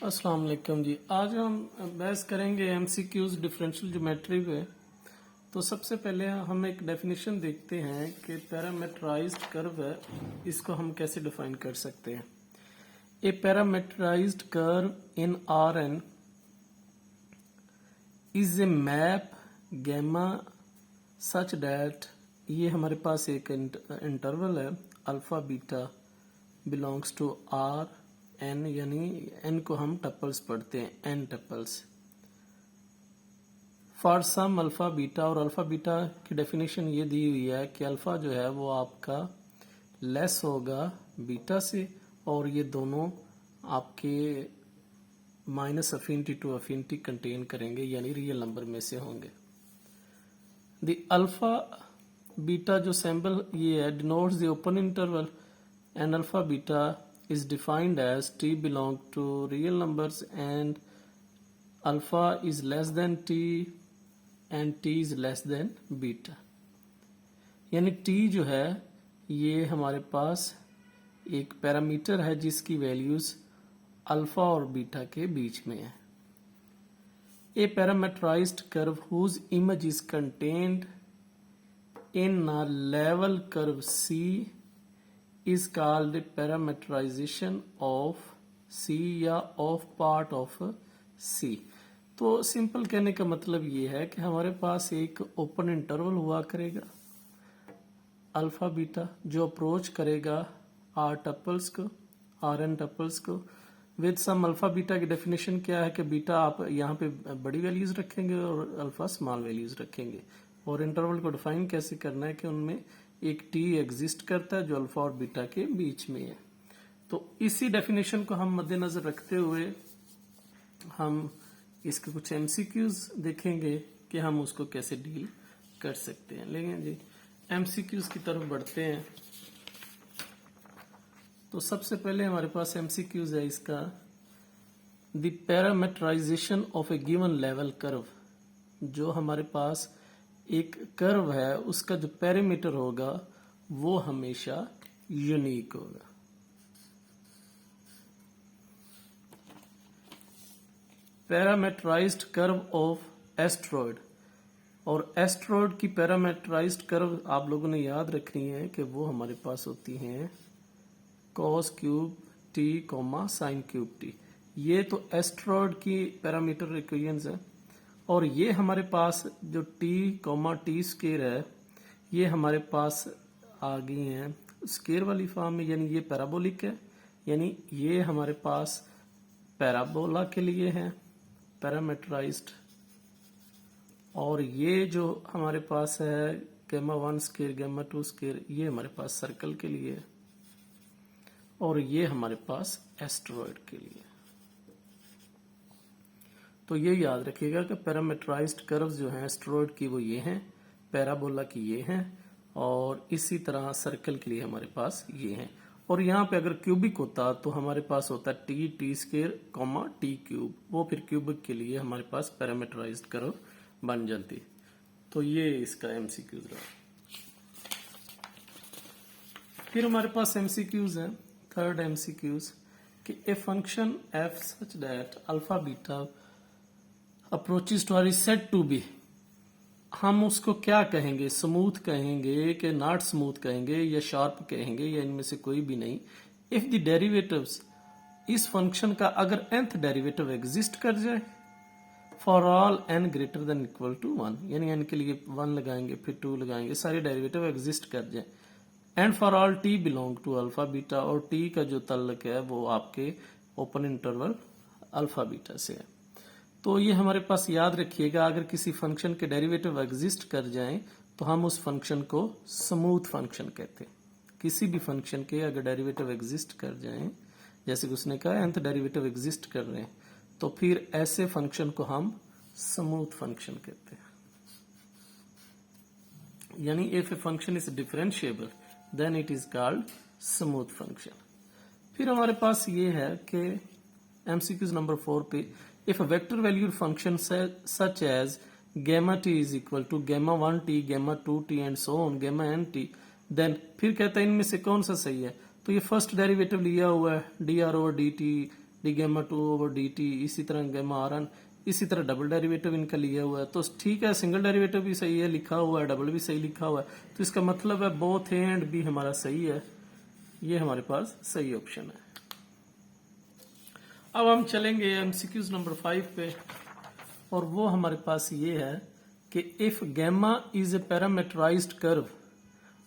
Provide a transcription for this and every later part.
अस्सलाम वालेकुम जी। आज हम बहस करेंगे एमसीक्यूज डिफरेंशियल ज्योमेट्री पे। तो सबसे पहले हम एक डेफिनेशन देखते हैं कि पैरामेट्राइज्ड कर्व है, इसको हम कैसे डिफाइन कर सकते हैं। A parametrized curve in R n is a map gamma such that, ये हमारे पास एक इंटरवल है alpha beta belongs to R n, यानी एन को हम टपल्स पढ़ते हैं, n tuples for some alpha beta. और अल्फा बीटा की डेफिनेशन ये दी हुई है कि अल्फा जो है वो आपका लेस होगा बीटा से, और ये दोनों आपके minus infinity to infinity contain करेंगे, यानी रियल नंबर में से होंगे। द अल्फा बीटा जो सिंबल ये है denotes the open interval, and alpha beta is defined as t belong to real numbers and alpha is less than t and t is less than beta। यानी t जो है ये हमारे पास एक पैरामीटर है जिसकी वैल्यूज अल्फा और बीटा के बीच में है। A parameterized curve whose image is contained in a level curve C is called parameterization of C या of part of C। तो सिंपल कहने का मतलब ये है कि हमारे पास एक ओपन इंटरवल हुआ करेगा अल्फा बीटा जो अप्रोच करेगा आर टपल्स को, आर एन टपल्स को विद सम अल्फा बीटा की डेफिनेशन क्या है कि बीटा आप यहाँ पे बड़ी वैल्यूज रखेंगे और अल्फा स्मॉल वैल्यूज रखेंगे। और इंटरवल को डिफाइन कैसे करना है कि उनमें एक टी एग्जिस्ट करता है जो अल्फा और बीटा के बीच में है। तो इसी डेफिनेशन को हम मद्देनजर रखते हुए हम इसके कुछ एमसीक्यूज देखेंगे कि हम उसको कैसे डील कर सकते हैं। लेकिन जी एमसीक्यूज की तरफ बढ़ते हैं। तो सबसे पहले हमारे पास एमसीक्यूज है इसका, the parametrization of a given level curve. जो हमारे पास एक कर्व है उसका जो पैरामीटर होगा वो हमेशा यूनिक होगा। पैरामेट्राइज्ड कर्व ऑफ एस्ट्रॉयड, और एस्ट्रॉयड की पैरामेट्राइज्ड कर्व आप लोगों ने याद रखनी है कि वो हमारे पास होती हैं cos cube T comma sine cube T. ये तो एस्ट्रॉयड की पैरामीटर इक्वेशंस है। और ये हमारे पास जो टी कॉमा टी स्केयर है ये हमारे पास आ गई हैं स्केयर वाली फॉर्म में, यानी ये पैराबोलिक है, यानी ये हमारे पास पैराबोला के लिए है पैरामेट्राइज्ड। और ये जो हमारे पास है गैमा 1 स्केयर गैमा 2 स्केयर ये हमारे पास सर्कल के लिए है, और ये हमारे पास एस्ट्रॉयड के लिए। तो ये याद रखिएगा कि पैरामेट्राइज्ड कर्व्स जो हैं एस्ट्रॉयड की वो ये हैं, पैराबोला की ये हैं, और इसी तरह सर्कल के लिए हमारे पास ये हैं। और यहाँ पे अगर क्यूबिक होता तो हमारे पास होता T T square comma t cube, वो फिर क्यूबिक के लिए हमारे पास पैरामेट्राइज्ड कर्व बन जाती। तो ये इसका एमसीक्यूज रहा। फिर हमारे पास एमसीक्यूज है, थर्ड एमसीक्यूज कि a function f such that alpha beta approaches to r is said to be. हम उसको क्या कहेंगे, स्मूथ कहेंगे कि नॉट स्मूथ कहेंगे, या शार्प कहेंगे, या इनमें से कोई भी नहीं। इफ द डेरिवेटिव्स, इस फंक्शन का अगर nth डेरिवेटिव एग्जिस्ट कर जाए for all n greater than equal to 1, यानी n के लिए 1 लगाएंगे फिर 2 लगाएंगे, सारे डेरिवेटिव एग्जिस्ट कर जाए, and for all t belong to alpha beta, और t का जो तल्लक है वो आपके ओपन इंटरवल अल्फा बीटा से है। तो ये हमारे पास याद रखिएगा, अगर किसी फंक्शन के डेरिवेटिव एग्जिस्ट कर जाएं तो हम उस फंक्शन को स्मूथ फंक्शन कहते हैं। किसी भी फंक्शन के अगर डेरिवेटिव एग्जिस्ट कर जाएं, जैसे कि उसने कहा nth डेरिवेटिव एग्जिस्ट कर रहे हैं, तो फिर ऐसे फंक्शन को हम स्मूथ फंक्शन कहते हैं। यानी if a function is differentiable then it is called smooth function. फिर हमारे पास ये है कि एमसीक्यूज नंबर 4 पे, if a vector valued function such as gamma t is equal to gamma 1t gamma 2t and so on gamma nt, then फिर कहता है इनमें से कौन सा सही है। तो ये फर्स्ट डेरिवेटिव लिया हुआ है d r over d t d gamma 2/dt, इसी तरह गैमा आर, इसी तरह डबल डेरिवेटिव इनका लिया हुआ है। तो ठीक है, सिंगल डेरिवेटिव भी सही है लिखा हुआ है, डबल भी सही लिखा हुआ है, तो इसका मतलब है बोथ ए एंड बी हमारा सही है। ये हमारे पास सही ऑप्शन है। अब हम चलेंगे एमसीक्यूज नंबर 5 पे, और वो हमारे पास ये है कि if gamma is a parameterized curve,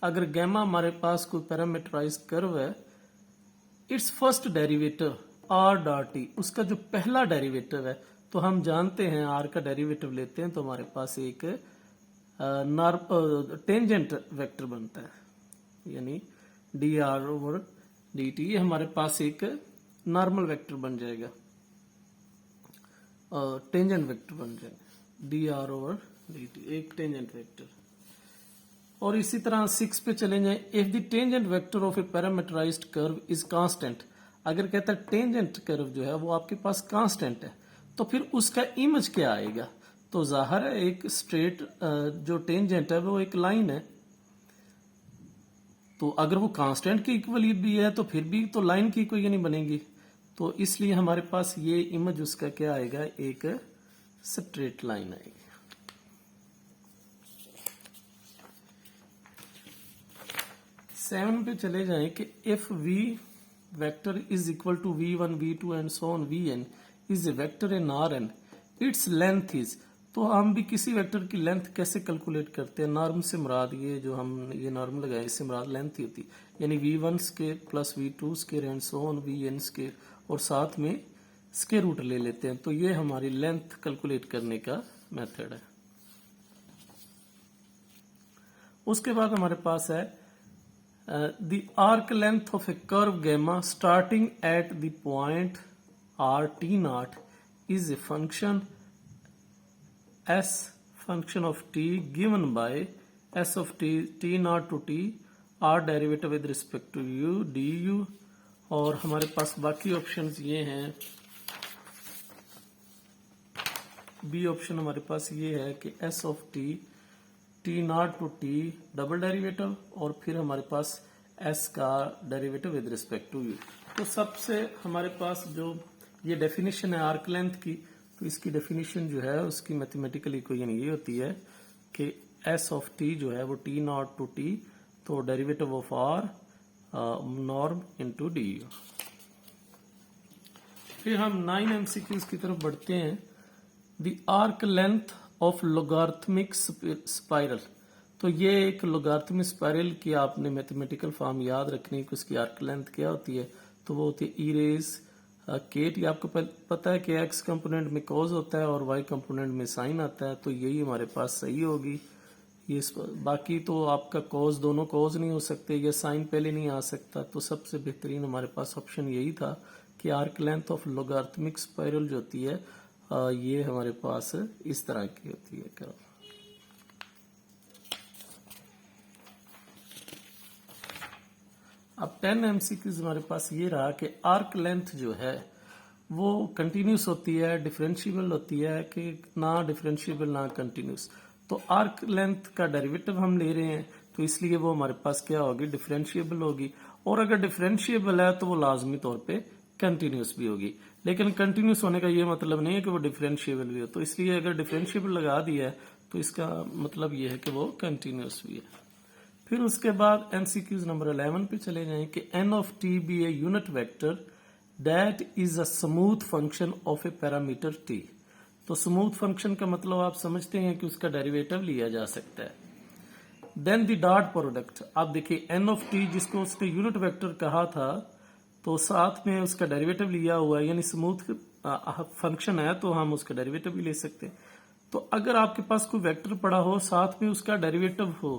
अगर गैमा हमारे पास कोई पैरामीटराइज्ड कर्व है, its first derivative r dot t, उसका जो पहला डेरिवेटिव है, तो हम जानते हैं आर का डेरिवेटिव लेते हैं तो हमारे पास एक टेंजेंट वेक्टर बनता है, यानी D r over d T, ये हमारे पास एक नॉर्मल वेक्टर बन जाएगा, टेंजेंट वेक्टर बन जाएगा, d r over d t एक टेंजेंट वेक्टर। और इसी तरह 6 पे चले जाए, if the tangent vector of a parameterized curve is constant, अगर कहता है टेंजेंट कर्व जो है वो आपके पास कांस्टेंट है, तो फिर उसका इमेज क्या आएगा? तो जाहिर है एक स्ट्रेट जो टेंजेंट है वो एक लाइन है, तो अगर वो कांस्टेंट की इक्वल भी है तो फिर भी तो लाइन की कोई नहीं बनेगी, तो इसलिए हमारे पास ये इमेज उसका क्या आएगा, एक स्ट्रेट लाइन आएगी। सेवन पे चले जाएं कि if v vector is equal to v1 v2 and so on vn is a vector in Rn, its length is, तो हम भी किसी वेक्टर की लेंथ कैसे कैलकुलेट करते हैं? नॉर्म से मुराद ये जो हम ये नॉर्म लगाए इससे मुराद लेंथ ही होती, यानी v1 square plus v2 square and so on vn square, और साथ में स्केयर रूट ले लेते हैं, तो ये हमारी लेंथ कैलकुलेट करने का मेथड है। उसके बाद हमारे पास है the arc length of a curve gamma starting at the point r t naught is a function s function of t given by s of t naught to t r derivative with respect to u du, और हमारे पास बाकी options ये हैं। B option हमारे पास ये है कि s of t naught to t double derivative, और फिर हमारे पास s का derivative with respect to u। तो सबसे हमारे पास जो ये डेफिनेशन है आर्क लेंथ की, तो इसकी डेफिनेशन जो है उसकी मैथमेटिकल इक्वेशन ये होती है कि s ऑफ t जो है वो t नॉट टू t, तो derivative of r norm into du। फिर हम 9 MCQs की तरफ बढ़ते हैं। The arc length of logarithmic spiral, तो ये एक लोगार्थमिक स्पाइरल की आपने मैथमेटिकल फॉर्म याद रखनी है कि उसकी आर्क लेंथ क्या होती है, तो वो होती है ई रेज केट। ये आपको पता है कि एक्स कंपोनेंट में कॉज होता है और वाई कंपोनेंट में साइन आता है, तो यही हमारे पास सही होगी। ये बाकी तो आपका कॉज, दोनों कॉज नहीं हो सकते या साइन पहले नहीं आ सकता, तो सबसे बेहतरीन हमारे पास ऑप्शन यही था कि arc length of logarithmic spiral जो होती है ये हमारे पास इस तरह की होती है। करो अब 10 MCQs हमारे पास ये रहा कि आर्क लेंथ जो है वो कंटिन्यूस होती है, डिफरेंशिएबल होती है कि ना डिफरेंशिएबल ना कंटिन्यूस। तो आर्क लेंथ का डेरिवेटिव हम ले रहे हैं, तो इसलिए वो हमारे पास क्या होगी, डिफरेंशिएबल होगी, और अगर डिफरेंशिएबल है तो वो लाजमी तौर पे कंटिन्यूस भी होगी। लेकिन कंटिन्यूस होने का ये मतलब नहीं है कि वो डिफरेंशिएबल भी हो, तो इसलिए अगर डिफरेंशिएबल लगा दिया है तो इसका मतलब ये है कि वो कंटिन्यूस भी है। फिर उसके बाद MCQs नंबर 11 पे चले जाएं कि n of t be a unit vector that is a smooth function of a parameter t। तो स्मूथ फंक्शन का मतलब आप समझते हैं कि उसका डेरिवेटिव लिया जा सकता है। देन द डॉट प्रोडक्ट, आप देखिए n of t जिसको उसने यूनिट वेक्टर कहा था, तो साथ में उसका डेरिवेटिव लिया हुआ है, यानी स्मूथ फंक्शन है तो हम उसका डेरिवेटिव भी ले सकते हैं। तो अगर आपके पास कोई वेक्टर पड़ा हो साथ में उसका डेरिवेटिव हो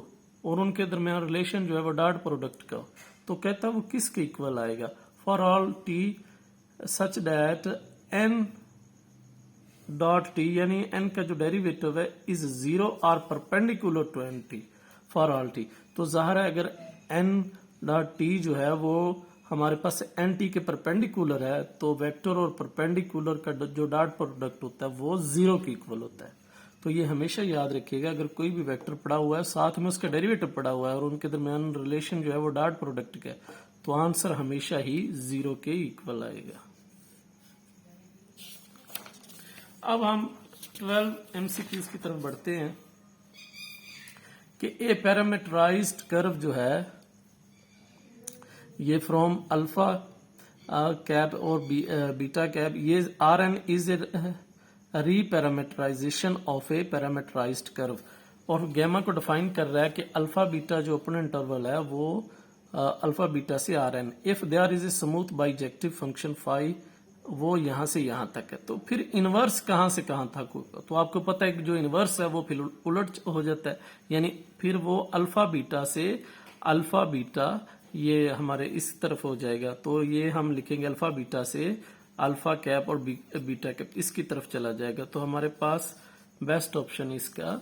और उनके दरमियान रिलेशन जो है वो डॉट प्रोडक्ट का हो, तो कहता है वो किसके इक्वल आएगा? For all t such that n dot t, यानी n का जो डेरिवेटिव है इज 0 और perpendicular to n t for all t. तो जाहिर है अगर n डॉट टी जो है वो हमारे पास एन टी के परपेंडिकुलर है, तो वेक्टर और परपेंडिकुलर का जो डॉट प्रोडक्ट होता है वो 0 के इक्वल होता है। तो ये हमेशा याद रखिएगा, अगर कोई भी वेक्टर पड़ा हुआ है साथ में उसका डेरिवेटिव पड़ा हुआ है और उनके दरमियान रिलेशन जो है वो डॉट प्रोडक्ट का है, तो आंसर हमेशा ही 0 के इक्वल आएगा। अब हम 12 MCQs की तरफ बढ़ते हैं कि ए पैरामीटराइज्ड कर्व जो है ये फ्रॉम अल्फा कैप और बीटा कैप, ये r n is a reparameterization of a parameterized curve, और गैमा को डिफाइन कर रहा है कि अल्फा बीटा जो ओपन इंटरवल है वो अल्फा बीटा से r n, if there is a smooth bijective function phi, वो यहां से यहां तक है। तो फिर इनवर्स कहां से कहां तक होगा, तो आपको पता है कि जो इनवर्स है वो फिर उलट हो जाता है, यानी फिर वो अल्फा बीटा से अल्फा बीटा ये हमारे इस तरफ हो जाएगा। तो ये हम लिखेंगे अल्फा बीटा से अल्फा कैप और बीटा कैप इसकी तरफ चला जाएगा। तो हमारे पास बेस्ट ऑप्शन इसका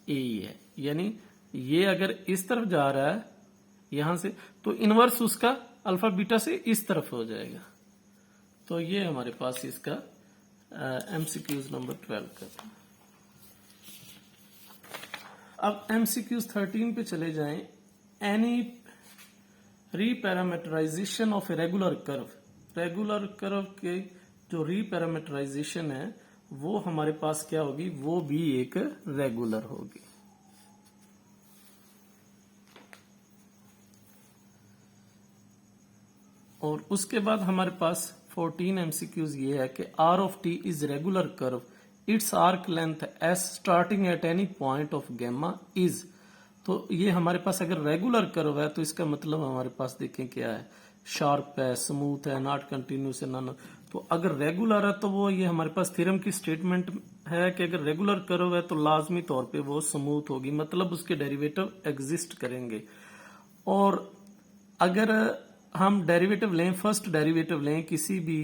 ए ही है, यानी ये अगर इस तरफ जा रहा है यहां से तो इनवर्स उसका अल्फा बीटा से इस तरफ हो जाएगा। तो ये हमारे पास इसका MCQs नंबर 12 का था। अब MCQs 13 पे चले जाएं। Any reparameterization of a regular curve, regular curve के जो रीपैरामीटराइजेशन है वो हमारे पास क्या होगी, वो भी एक रेगुलर होगी। और उसके बाद हमारे पास 14 MCQs ये है कि r of t is regular curve, its arc length s starting at any point of gamma is. तो ये हमारे पास अगर रेगुलर कर्व है तो इसका मतलब हमारे पास देखें क्या है, शार्प है, स्मूथ है, नॉट कंटिन्यूस है, नॉन। तो अगर रेगुलर है तो वो ये हमारे पास थ्योरम की स्टेटमेंट है कि अगर रेगुलर कर्व है तो लाजमी तौर पे वो स्मूथ होगी, मतलब उसके डेरिवेटिव एग्जिस्ट करेंगे। और अगर हम डेरिवेटिव लें, फर्स्ट डेरिवेटिव लें किसी भी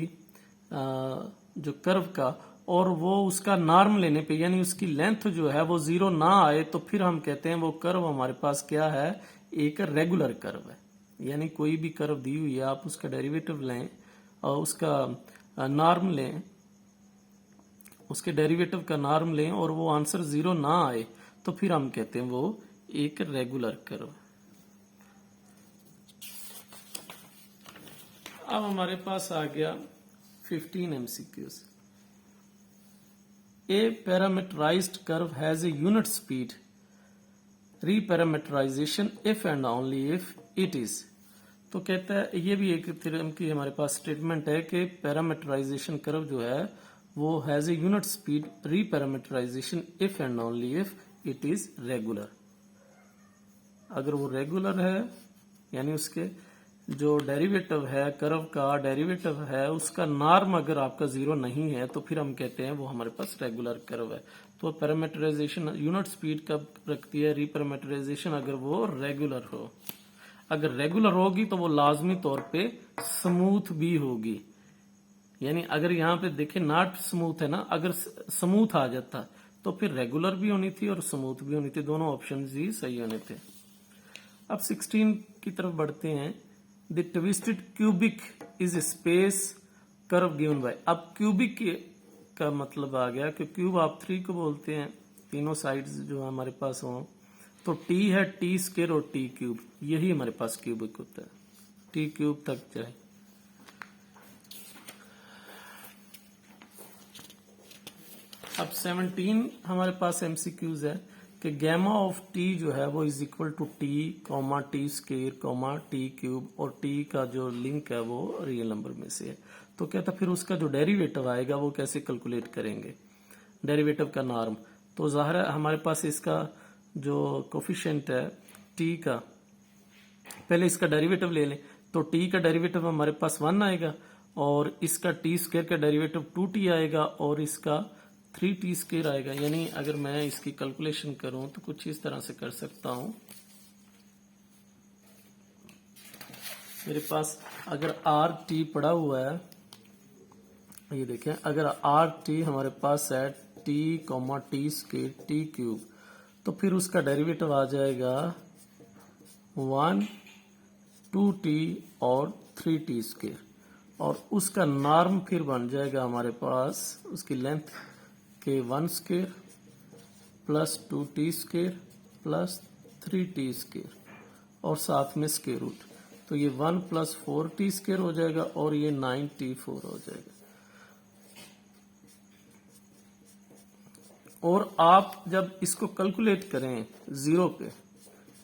जो कर्व का, और वो उसका नॉर्म लेने पे यानी उसकी लेंथ जो है वो 0 ना आए, तो फिर हम कहते हैं वो कर्व हमारे पास क्या है, एक रेगुलर कर्व है। यानी कोई भी कर्व दी हुई है, आप उसका डेरिवेटिव लें और उसका नॉर्म लें, उसके डेरिवेटिव का नॉर्म लें और वो आंसर 0 ना आए, तो फिर हम कहते हैं वो एक रेगुलर कर्व। अब हमारे पास आ गया 15 MCQs। A parameterized curve has a unit speed, reparameterization if and only if it is. तो कहता है, ये भी एक थ्योरम की हमारे पास स्टेटमेंट है कि पैरामीटराइजेशन कर्व जो है वो has a unit speed, reparameterization if and only if it is regular. अगर वो रेगुलर है यानी उसके जो डेरिवेटिव है, कर्व का डेरिवेटिव है, उसका नॉर्म अगर आपका 0 नहीं है तो फिर हम कहते हैं वो हमारे पास रेगुलर कर्व है। तो पैरामीटराइजेशन यूनिट स्पीड कब रखती है, रीपैरामीटराइजेशन अगर वो रेगुलर हो। अगर रेगुलर होगी तो वो लाजमी तौर पे स्मूथ भी होगी। यानी अगर यहाँ पे देखें नॉट स्मूथ है ना, अगर स्मूथ आ जाता तो फिर रेगुलर भी होनी थी और स्मूथ भी होनी थी, दोनों ऑप्शन ही सही होने थे। अब 16 की तरफ बढ़ते हैं। The twisted cubic is space curve given by. अब क्यूबिक का मतलब आ गया कि क्यूब आप 3 को बोलते हैं, तीनों साइड्स जो हमारे पास हो, तो टी है टी स्क्वायर और टी क्यूब, यही हमारे पास क्यूबिक होता है, टी क्यूब तक जाए। अब 17 हमारे पास MCQs है कि गैमा ऑफ टी जो है वो is equal to t comma t square comma t cube, और टी का जो लिंक है वो रियल नंबर में से है। तो कहता फिर उसका जो डेरिवेटिव आएगा वो कैसे कैलकुलेट करेंगे, डेरिवेटिव का नॉर्म। तो जाहिर है हमारे पास इसका जो कोफिशिएंट है टी का, पहले इसका डेरिवेटिव ले लें, तो टी का डेरिवेटिव हमारे पास 1 आएगा, और इसका टी स्क्वायर का डेरिवेटिव 2t आएगा, और इसका 3t स्क्वायर आएगा। यानी अगर मैं इसकी कैलकुलेशन करूं तो कुछ इस तरह से कर सकता हूं। मेरे पास अगर RT पड़ा हुआ है, ये देखें, अगर RT हमारे पास है t T square T cube, तो फिर उसका डेरिवेटिव आ जाएगा 1 2t और 3t स्क्वायर, और उसका नॉर्म फिर बन जाएगा हमारे पास उसकी लेंथ के 1 square plus 2t square plus 3t square और साथ में स्क्वायर रूट। तो ये 1 प्लस 4t स्क्वायर हो जाएगा और ये 9t4 हो जाएगा। और आप जब इसको कैलकुलेट करें जीरो पे,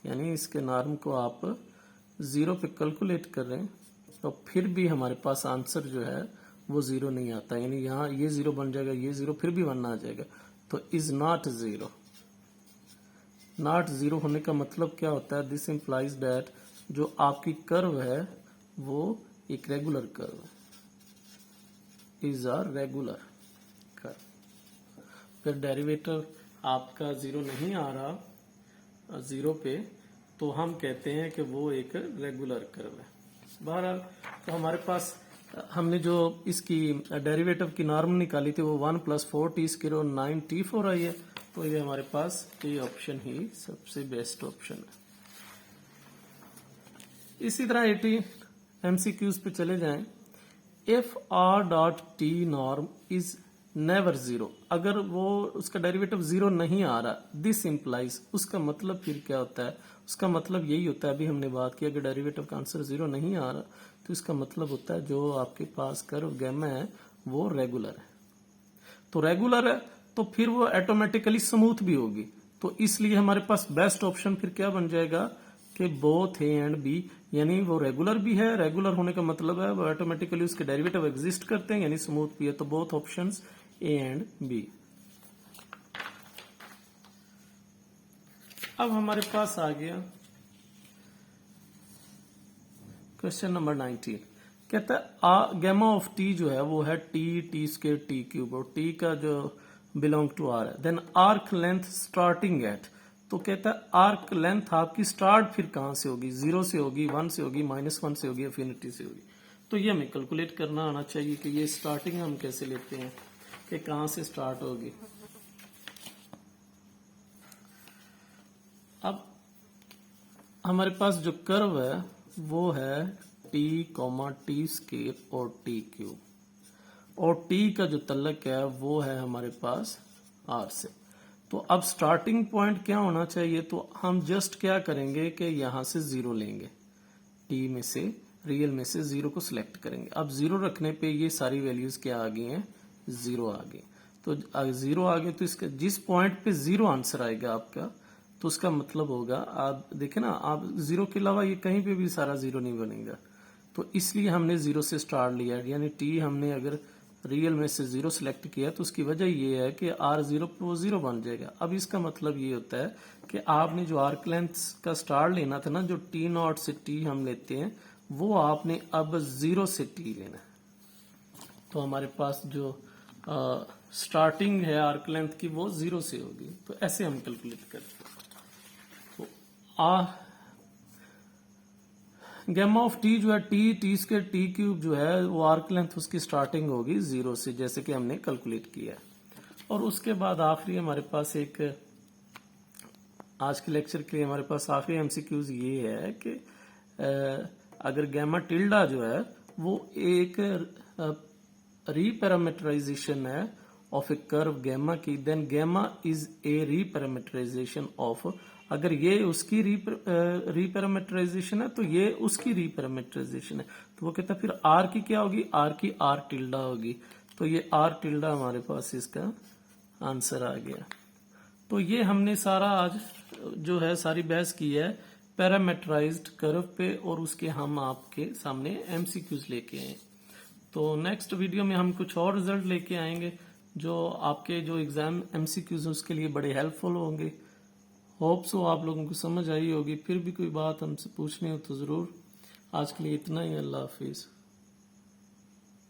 यानी इसके नॉर्म को आप जीरो पे कैलकुलेट करें, तो फिर भी हमारे पास आंसर जो है वो जीरो नहीं आता, यानी यहाँ ये जीरो बन जाएगा, ये जीरो फिर भी 1 आ जाएगा, तो is not zero. Not zero होने का मतलब क्या होता है? दिस इंप्लाइज दैट जो आपकी कर्व है वो एक रेगुलर कर्व है, इज अ रेगुलर कर्व। फिर डेरिवेटिव आपका जीरो नहीं आ रहा जीरो पे, तो हम कहते हैं कि वो एक रेगुलर कर्व है। बहरहाल तो हमारे पास हमने जो इसकी डेरिवेटिव की नॉर्म निकाली थी वो 1 + 4t² 9t4 आई है, तो ये हमारे पास ये ऑप्शन ही सबसे बेस्ट ऑप्शन है। इसी तरह 80 MCQs पे चले जाएं। If r.t norm is never zero, अगर वो उसका डेरिवेटिव जीरो नहीं आ रहा, दिस इंप्लाइज, उसका मतलब फिर क्या होता है? उसका मतलब यही होता है, अभी हमने बात की, अगर डेरिवेटिव का आंसर जीरो नहीं आ रहा तो इसका मतलब होता है जो आपके पास कर्व गैमा है वो रेगुलर है। तो रेगुलर है तो फिर वो ऑटोमेटिकली स्मूथ भी होगी, तो इसलिए हमारे पास बेस्ट ऑप्शन फिर क्या बन जाएगा कि बोथ ए एंड बी, यानी वो रेगुलर भी है, रेगुलर होने का मतलब है वो ऑटोमेटिकली उसके डेरिवेटिव एग्जिस्ट करते हैं, यानी स्मूथ भी है, तो both options a and b. अब हमारे पास आ गया क्वेश्चन नंबर 19। कहता है गैमा ऑफ टी जो है वो है t² t³ और t का जो बिलोंग टू r है। Then arc length starting at, तो कहता है आर्क लेंथ आपकी स्टार्ट फिर कहां से होगी? 0 से होगी, 1 से होगी, -1 से होगी, इंफिनिटी से होगी। तो ये हमें कैलकुलेट करना आना चाहिए कि ये स्टार्टिंग हम कैसे लेते हैं, कि कहां से स्टार्ट होगी। अब हमारे पास जो कर्व है वो है t, t² और t³ और t का जो तलक है वो है हमारे पास r से। तो अब स्टार्टिंग पॉइंट क्या होना चाहिए? तो हम जस्ट क्या करेंगे कि यहां से 0 लेंगे, t में से, रियल में से 0 को सिलेक्ट करेंगे। अब 0 रखने पे ये सारी वैल्यूज क्या आ गई हैं? 0 आ गई। तो 0 आ गए तो इसका जिस पॉइंट पे 0 आंसर आएगा आपका, तो उसका मतलब होगा, आप देखें ना, आप 0 के अलावा ये कहीं पे भी सारा 0 नहीं बनेगा, तो इसलिए हमने 0 से स्टार्ट लिया, यानी t हमने अगर रियल में से 0 सिलेक्ट किया तो उसकी वजह ये है कि r0 पे वो 0 बन जाएगा। अब इसका मतलब ये होता है कि आपने जो आर्क लेंथ का स्टार्ट लेना था ना, जो t0 से t हम लेते हैं, वो आपने अब 0 से t लेना है। तो हमारे पास जो स्टार्टिंग है आर्क लेंथ की वो 0 से होगी, तो ऐसे हम कैलकुलेट करते हैं। तो गैमा ऑफ टी जो है t² t³ जो है वो आर्क लेंथ उसकी स्टार्टिंग होगी 0 से, जैसे कि हमने कैलकुलेट किया है। और उसके बाद आखिरी हमारे पास एक, आज के लेक्चर के लिए हमारे पास आखिरी MCQs ये है कि अगर गैमा टिल्डा जो है वो एक रीपैरामीटराइजेशन है ऑफ ए कर्व गैमा की, देन gamma is a reparameterization of, अगर ये उसकी रीपैरामीटराइजेशन है तो ये उसकी रीपैरामीटराइजेशन है, तो वो कहता है फिर आर की क्या होगी? आर की आर टिल्डा होगी। तो ये आर टिल्डा हमारे पास इसका आंसर आ गया। तो ये हमने सारा आज जो है सारी बहस की है पैरामीटराइज्ड कर्व पे, और उसके हम आपके सामने MCQs लेके आए। तो नेक्स्ट वीडियो में हम कुछ और रिजल्ट लेके आएंगे जो आपके जो एग्जाम MCQs हैं उसके लिए बड़े हेल्पफुल होंगे। होप सो आप लोगों को समझ आई होगी। फिर भी कोई बात हमसे पूछनी हो तो जरूर। आज के लिए इतना ही। अल्लाह हाफिज।